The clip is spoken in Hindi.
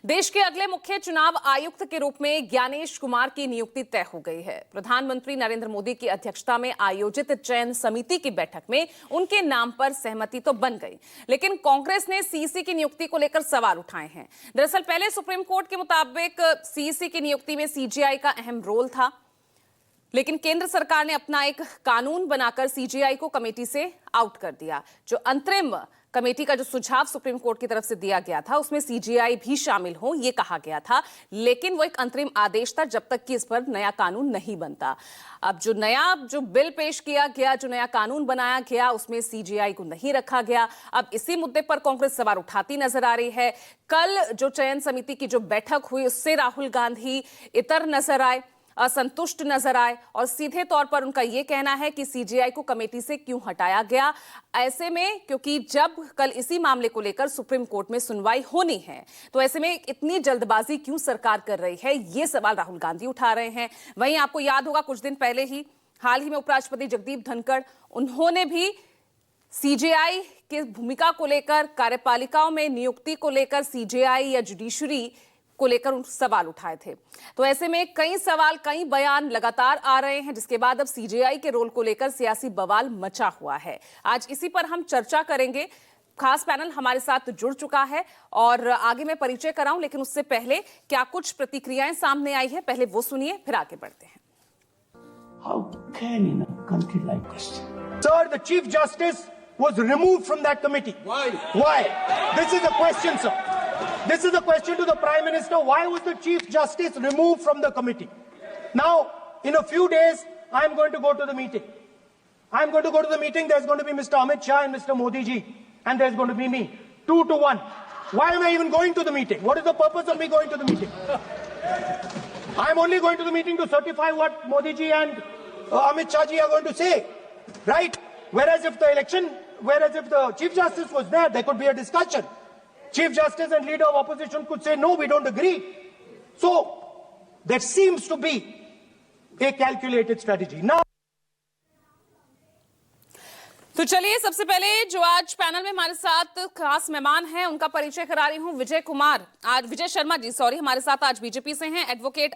देश के अगले मुख्य चुनाव आयुक्त के रूप में ज्ञानेश कुमार की नियुक्ति तय हो गई है। प्रधानमंत्री नरेंद्र मोदी की अध्यक्षता में आयोजित चयन समिति की बैठक में उनके नाम पर सहमति तो बन गई, लेकिन कांग्रेस ने सीईसी की नियुक्ति को लेकर सवाल उठाए हैं। दरअसल पहले सुप्रीम कोर्ट के मुताबिक सीईसी की नियुक्ति में सीजेआई का अहम रोल था, लेकिन केंद्र सरकार ने अपना एक कानून बनाकर सीजेआई को कमेटी से आउट कर दिया। जो अंतरिम कमेटी का जो सुझाव सुप्रीम कोर्ट की तरफ से दिया गया था, उसमें सीजेआई भी शामिल हो ये कहा गया था, लेकिन वो एक अंतरिम आदेश था जब तक कि इस पर नया कानून नहीं बनता। अब जो बिल पेश किया गया, जो नया कानून बनाया गया, उसमें सीजेआई को नहीं रखा गया। अब इसी मुद्दे पर कांग्रेस सवाल उठाती नजर आ रही है। कल जो चयन समिति की जो बैठक हुई, उससे राहुल गांधी इतर नजर आए, असंतुष्ट नजर आए और सीधे तौर पर उनका यह कहना है कि सीजेआई को कमेटी से क्यों हटाया गया। ऐसे में क्योंकि जब कल इसी मामले को लेकर सुप्रीम कोर्ट में सुनवाई होनी है, तो ऐसे में इतनी जल्दबाजी क्यों सरकार कर रही है, ये सवाल राहुल गांधी उठा रहे हैं। वहीं आपको याद होगा कुछ दिन पहले ही हाल ही में उपराष्ट्रपति जगदीप धनखड़, उन्होंने भी सीजेआई की भूमिका को लेकर, कार्यपालिकाओं में नियुक्ति को लेकर, सीजेआई या जुडिशरी को लेकर सवाल उठाए थे। तो ऐसे में कई सवाल, कई बयान लगातार आ रहे हैं, जिसके बाद अब सीजेआई के रोल को लेकर सियासी बवाल मचा हुआ है। आज इसी पर हम चर्चा करेंगे। खास पैनल हमारे साथ जुड़ चुका है और आगे मैं परिचय कराऊं, लेकिन उससे पहले क्या कुछ प्रतिक्रियाएं सामने आई है, पहले वो सुनिए, फिर आगे बढ़ते हैं। How can in a country like this? Sir, the Chief Justice was removed from that committee. Why? Why? This is a question, sir. This is a question to the Prime Minister. Why was the Chief Justice removed from the committee? Now, in a few days, I am going to go to the meeting. I am going to go to the meeting. There's going to be Mr. Amit Shah and Mr. Modi ji. And there's going to be me. 2-1. Why am I even going to the meeting? What is the purpose of me going to the meeting? I am only going to the meeting to certify what Modi ji and Amit Shah ji are going to say. Right? Whereas if the Chief Justice was there, there could be a discussion. Chief Justice and leader of opposition could say, no, we don't agree. So, there seems to be a calculated strategy. Now, तो चलिए, सबसे पहले जो आज पैनल में हमारे साथ खास मेहमान हैं, उनका परिचय करा रही हूं। विजय शर्मा जी हमारे साथ आज बीजेपी से हैं। एडवोकेट